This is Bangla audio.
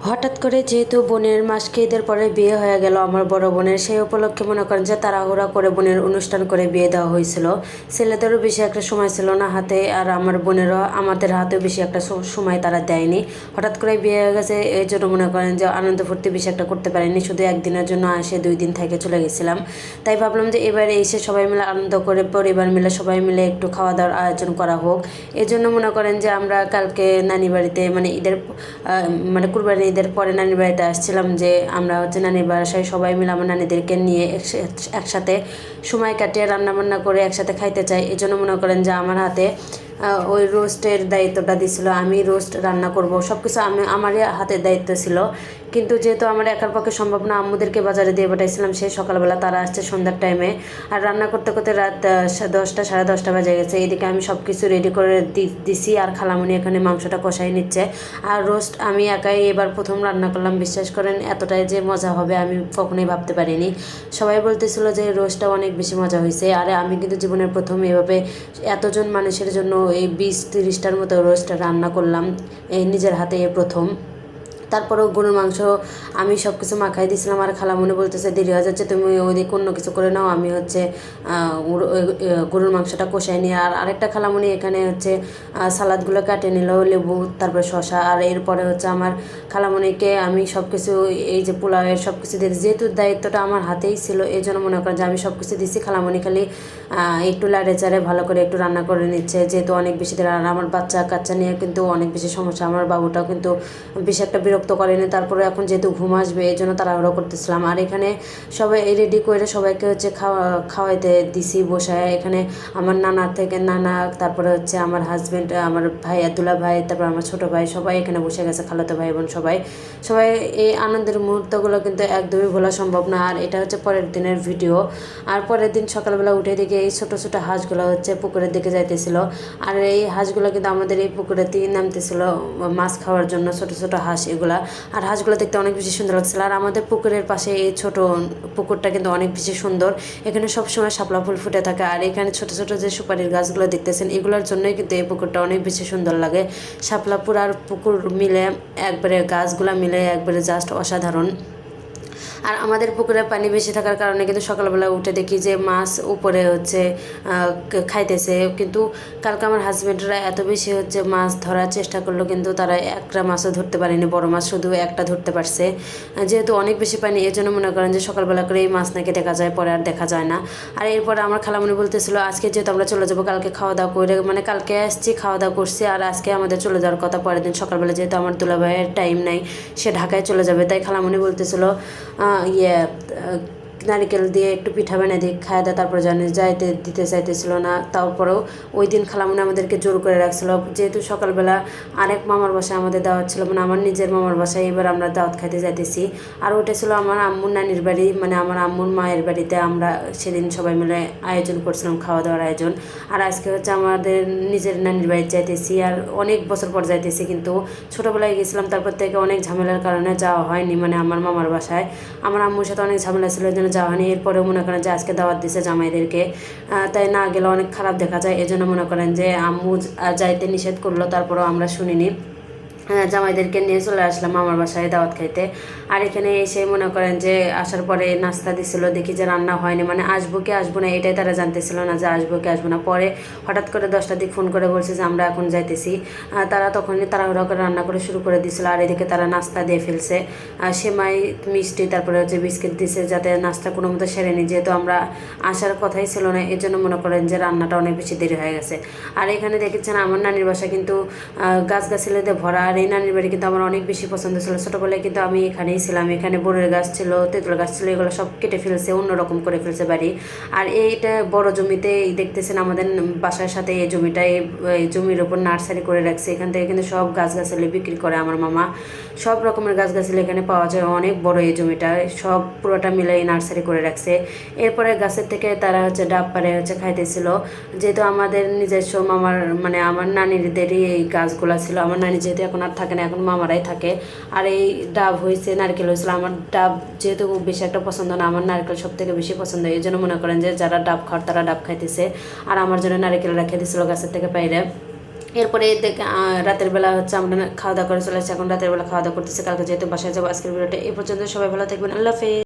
হঠাৎ করে যেহেতু বোনের মাসকে ঈদের পরে বিয়ে হয়ে গেল আমার বড় বোনের, সেই উপলক্ষে মনে করেন যে তাড়াহুড়া করে বোনের অনুষ্ঠান করে বিয়ে দেওয়া হয়েছিল। ছেলেদেরও বেশি একটা সময় ছিল না হাতে, আর আমার বোনেরও আমাদের হাতেও বেশি একটা সময় তারা দেয়নি। হঠাৎ করে বিয়ে হয়ে গেছে, এই জন্য মনে করেন যে আনন্দ ফুর্তি বেশি একটা করতে পারিনি, শুধু একদিনের জন্য আসে 2 দিন থেকে চলে গেছিলাম। তাই ভাবলাম যে এবারে এসে সবাই মিলে আনন্দ করে, পরিবার মিলে সবাই মিলে একটু খাওয়া দাওয়ার আয়োজন করা হোক। এই জন্য মনে করেন যে আমরা কালকে নানি বাড়িতে মানে ঈদের মানে কুরবানি ঈদের পরে নানির বাড়িতে আসছিলাম, যে আমরা হচ্ছে নানির বাসায় সবাই মিলে আমার নানিদেরকে নিয়ে একসাথে সময় কাটিয়ে রান্নাবান্না করে একসাথে খাইতে চাই। এই জন্য মনে করেন যে আমার হাতে ওই রোস্টের দায়িত্বটা দিছিল, আমি রোস্ট রান্না করব, সব কিছু আমারই হাতের দায়িত্ব ছিল। কিন্তু যেহেতু আমার একার পক্ষে সম্ভব না, আম্মুদেরকে বাজারে দিয়ে পাঠাইছিলাম, সেই সকালবেলা তারা আসছে সন্ধ্যার টাইমে, আর রান্না করতে করতে রাত 10টা সাড়ে 10টা বাজে গেছে। এইদিকে আমি সব কিছু রেডি করে দিছি, আর খালামুনি এখানে মাংসটা কষাই নিচ্ছে। আর রোস্ট আমি একাই এবার প্রথম রান্না করলাম, বিশ্বাস করেন এতটাই যে মজা হবে আমি কখনোই ভাবতে পারিনি। সবাই বলতেছিল যে রোস্টটা অনেক বেশি মজা হয়েছে, আর আমি কিন্তু জীবনের প্রথম এভাবে এতজন মানুষের জন্য এই 20-30টার মতো রোস্ট রান্না করলাম, এই নিজের হাতে প্রথম। তারপরেও গরুর মাংস আমি সব কিছু মাখাই দিয়েছিলাম, আর খালামুনি বলতেছে দেরি হয়ে যাচ্ছে, তুমি ওইদিকে অন্য কিছু করে নাও, আমি হচ্ছে গরুর মাংসটা কষাই নিই। আর আরেকটা খালামুনি এখানে হচ্ছে সালাদগুলো কাটে নিল, লেবু তারপরে শশা। আর এরপরে হচ্ছে আমার খালামুনিকে আমি সব কিছু এই যে পোলাওয়ের সব কিছু দিয়েছি, যেহেতু দায়িত্বটা আমার হাতেই ছিল এই জন্য মনে করেন যে আমি সব কিছু দিচ্ছি। খালামুনি খালি একটু লাড়ে চাড়ে ভালো করে একটু রান্না করে নিচ্ছে, যেহেতু অনেক বেশি দিন। আর আমার বাচ্চা কাচ্চা নিয়ে কিন্তু অনেক বেশি সমস্যা, আমার বাবুটাও কিন্তু বেশি একটা বিরক্ত করেনি। তারপরে এখন যেহেতু ঘুম আসবে এই জন্য তাড়াহুড়ো করতেছিলাম। আর এখানে সবাই রেডি করে সবাইকে হচ্ছে খাওয়াইতে দিছি বসায়। এখানে আমার নানার থেকে নানা, তারপরে হচ্ছে আমার হাজব্যান্ড, আমার ভাই আব্দুল্লাহ ভাই, তারপর আমার ছোটো ভাই, সবাই এখানে বসে গেছে, খালাতো ভাই বোন সবাই। এই আনন্দের মুহূর্তগুলো কিন্তু একদমই ভোলা সম্ভব না। আর এটা হচ্ছে পরের দিনের ভিডিও। আর পরের দিন সকালবেলা উঠে দেখে এই ছোটো ছোটো হাঁসগুলো হচ্ছে পুকুরের দিকে যাইতেছিল। আর এই হাঁসগুলো কিন্তু আমাদের এই পুকুরেতেই নামতেছিল মাছ খাওয়ার জন্য, ছোটো ছোটো হাঁস এগুলা। আর হাঁসগুলো দেখতে অনেক বেশি সুন্দর লাগছিল। আর আমাদের পুকুরের পাশে এই ছোটো পুকুরটা কিন্তু অনেক বেশি সুন্দর, এখানে সবসময় শাপলা ফুল ফুটে থাকে। আর এখানে ছোটো ছোটো যে সুপারির গাছগুলো দেখতেছেন, এগুলোর জন্যই কিন্তু এই পুকুরটা অনেক বেশি সুন্দর লাগে। শাপলাপুর আর পুকুর মিলে একবারে, গাছগুলো মিলে একবারে জাস্ট অসাধারণ। আর আমাদের পুকুরে পানি বেশি থাকার কারণে কিন্তু সকালবেলা উঠে দেখি যে মাছ উপরে হচ্ছে খাইতেছে। কিন্তু কালকে আমার হাজব্যান্ডরা এত বেশি হচ্ছে মাছ ধরার চেষ্টা করলো, কিন্তু তারা একটা মাছও ধরতে পারেনি, বড় মাছ শুধু একটা ধরতে পারছে। যেহেতু অনেক বেশি পানি, এই জন্য মনে করেন যে সকালবেলা করে এই মাছ নাকি দেখা যায়, পরে আর দেখা যায় না। আর এরপরে আমার খালামণি বলতেছিল আজকে যেহেতু আমরা চলে যাবো, কালকে খাওয়া দাওয়া করে, মানে কালকে আসছি খাওয়া দাওয়া করছি, আর আজকে আমাদের চলে যাওয়ার কথা পরের দিন সকালবেলা, যেহেতু আমার দুলাভাইয়ের টাইম নাই, সে ঢাকায় চলে যাবে। তাই খালামণি বলতেছিল নারিকেল দিয়ে একটু পিঠা বানিয়ে দিয়ে খাওয়া দাওয়া, তারপরে যাইতে দিতে চাইতেছিল না। তারপরেও ওই দিন খালামুনি আমাদেরকে জোর করে রাখছিল, যেহেতু সকালবেলা আরেক মামার বাসায় আমাদের দাওয়াত ছিল, মানে আমার নিজের মামার বাসায় এবার আমরা দাওয়াত খাইতে যাইতেছি। আর ওইটা ছিল আমার আম্মুর নানির বাড়ি, মানে আমার আম্মুর মায়ের বাড়িতে আমরা সেদিন সবাই মিলে আয়োজন করছিলাম, খাওয়া দাওয়ার আয়োজন। আর আজকে হচ্ছে আমাদের নিজের নানির বাড়িতে যাইতেছি, আর অনেক বছর পর যাইতেছি, কিন্তু ছোটোবেলায় গেছিলাম, তারপর থেকে অনেক ঝামেলার কারণে যাওয়া হয়নি, মানে আমার মামার বাসায় আমার আম্মুর সাথে অনেক ঝামেলা ছিল, জন্য যাওয়া হয়নি। এরপরেও মনে করেন যে আজকে দাওয়াত দিছে জামাইদেরকে, তাই না গেলে অনেক খারাপ দেখা যায়, এজন্য মনে করেন যে আম্মু যাইতে নিষেধ করলো, তারপরেও আমরা শুনিনি, জামাইদেরকে নিয়ে চলে আসলাম আমার বাসায় দাওয়াত খাইতে। আর এখানে এসে মনে করেন যে আসার পরে নাস্তা দিছিল, দেখি যে রান্না হয়নি, মানে আসবো কি আসবো না এটাই তারা জানতেছিল না, যে আসবো কি আসবো না। পরে হঠাৎ করে 10টার দিক ফোন করে বলছে যে আমরা এখন যাইতেছি। তারা তখনই তাড়াহুড়া করে রান্না করে শুরু করে দিছিল, আর এদিকে তারা নাস্তা দিয়ে ফেলছে, সেমাই মিষ্টি তারপরে হচ্ছে বিস্কিট দিছে, যাতে নাস্তা কোনো মতো সেরে নি, যেহেতু আমরা আসার কথাই ছিল না, এর জন্য মনে করেন যে রান্নাটা অনেক বেশি দেরি হয়ে গেছে। আর এখানে দেখেছেন আমার নানির বাসা কিন্তু গাছগাছালিতে ভরা। আর এই নানির বাড়ি কিন্তু আমার অনেক বেশি পছন্দ ছিল, ছোটোবেলায় কিন্তু আমি এখানেই ছিলাম, এখানে বড়ের গাছ ছিল, তেঁতুল গাছ ছিল, এগুলো সব কেটে ফেলছে, অন্যরকম করে ফেলছে বাড়ি। আর এইটা বড় জমিতে দেখতেছেন আমাদের বাসার সাথে এই জমিটাই, এই জমির ওপর নার্সারি করে রাখছে, এখান থেকে কিন্তু সব গাছগাছালি বিক্রি করে আমার মামা, সব রকমের গাছগাছালি এখানে পাওয়া যায়, অনেক বড় এই জমিটা, সব পুরোটা মিলে নার্সারি করে রাখছে। এরপরে গাছের থেকে তারা হচ্ছে ডাব পাড়ে হচ্ছে খাইতেছিল, যেহেতু আমাদের নিজস্ব মামার মানে আমার নানিদেরই এই গাছগুলা ছিল, আমার নানি যেহেতু এখন আর থাকে না, এখন মামারাই থাকে। আর এই ডাব হয়েছে, নারকেল হয়েছিল, আমার ডাব যেহেতু বেশি একটা পছন্দ না, আমার নারকেল সব থেকে বেশি পছন্দ, এই জন্য মনে করেন যে যারা ডাব খাওয়ার তারা ডাব খাইতেছে, আর আমার জন্য নারকেল রেখে দিয়েছিল গাছের থেকে পাইরে। এরপরে রাতের বেলা হচ্ছে আমরা খাওয়া দাওয়া করে চলে আসছি, এখন রাতের বেলা খাওয়া দাওয়া করতেছি, কালকে যেহেতু বাসায় যাবো। আজকের ভিডিওটা এই পর্যন্ত, সবাই ভালো থাকবেন, আল্লাহ হাফেজ।